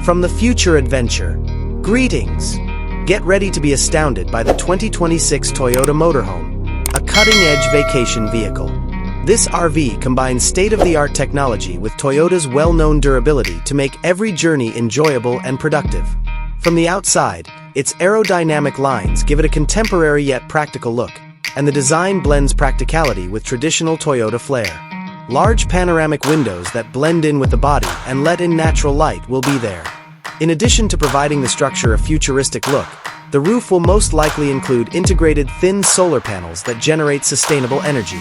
From the future adventure, greetings! Get ready to be astounded by the 2026 Toyota Motorhome, a cutting-edge vacation vehicle. This RV combines state-of-the-art technology with Toyota's well-known durability to make every journey enjoyable and productive. From the outside, its aerodynamic lines give it a contemporary yet practical look, and the design blends practicality with traditional Toyota flair. Large panoramic windows that blend in with the body and let in natural light will be there. In addition to providing the structure a futuristic look, the roof will most likely include integrated thin solar panels that generate sustainable energy.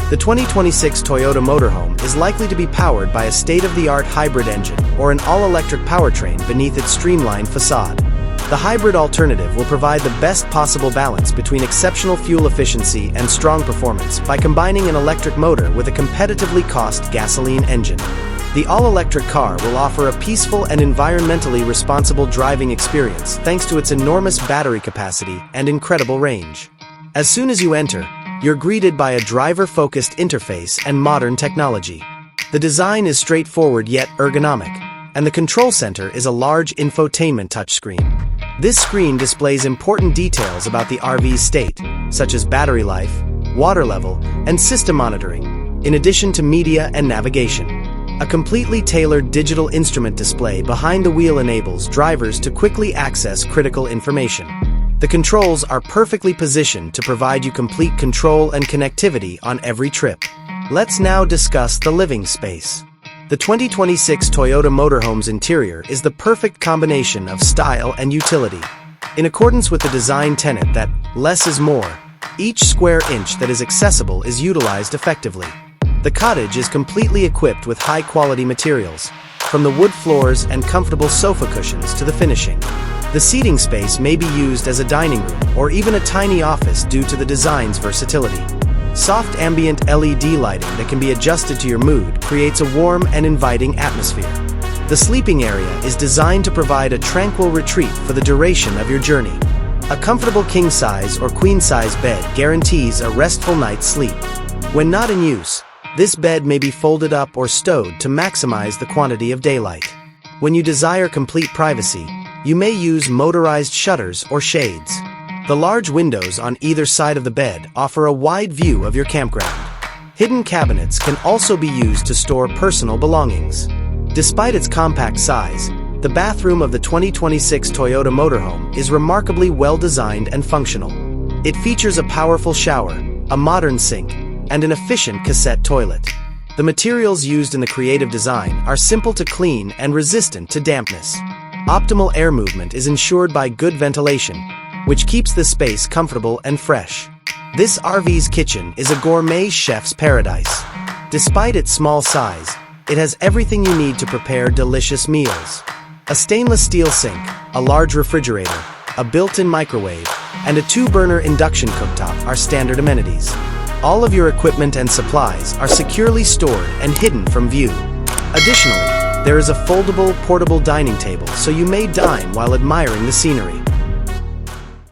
The 2026 Toyota Motorhome is likely to be powered by a state-of-the-art hybrid engine or an all-electric powertrain beneath its streamlined façade. The hybrid alternative will provide the best possible balance between exceptional fuel efficiency and strong performance by combining an electric motor with a competitively costed gasoline engine. The all-electric car will offer a peaceful and environmentally responsible driving experience thanks to its enormous battery capacity and incredible range. As soon as you enter, you're greeted by a driver-focused interface and modern technology. The design is straightforward yet ergonomic, and the control center is a large infotainment touchscreen. This screen displays important details about the RV's state, such as battery life, water level, and system monitoring, in addition to media and navigation. A completely tailored digital instrument display behind the wheel enables drivers to quickly access critical information. The controls are perfectly positioned to provide you complete control and connectivity on every trip. Let's now discuss the living space. The 2026 Toyota Motorhome's interior is the perfect combination of style and utility. In accordance with the design tenet that less is more, each square inch that is accessible is utilized effectively. The cottage is completely equipped with high-quality materials, from the wood floors and comfortable sofa cushions to the finishing. The seating space may be used as a dining room or even a tiny office due to the design's versatility. Soft ambient LED lighting that can be adjusted to your mood creates a warm and inviting atmosphere. The sleeping area is designed to provide a tranquil retreat for the duration of your journey. A comfortable king-size or queen-size bed guarantees a restful night's sleep. When not in use, this bed may be folded up or stowed to maximize the quantity of daylight. When you desire complete privacy, you may use motorized shutters or shades. The large windows on either side of the bed offer a wide view of your campground. Hidden cabinets can also be used to store personal belongings. Despite its compact size, the bathroom of the 2026 Toyota Motorhome is remarkably well-designed and functional. It features a powerful shower, a modern sink, and an efficient cassette toilet. The materials used in the creative design are simple to clean and resistant to dampness. Optimal air movement is ensured by good ventilation, which keeps the space comfortable and fresh. This RV's kitchen is a gourmet chef's paradise. Despite its small size, it has everything you need to prepare delicious meals. A stainless steel sink, a large refrigerator, a built-in microwave, and a 2-burner induction cooktop are standard amenities. All of your equipment and supplies are securely stored and hidden from view. Additionally, there is a foldable, portable dining table so you may dine while admiring the scenery.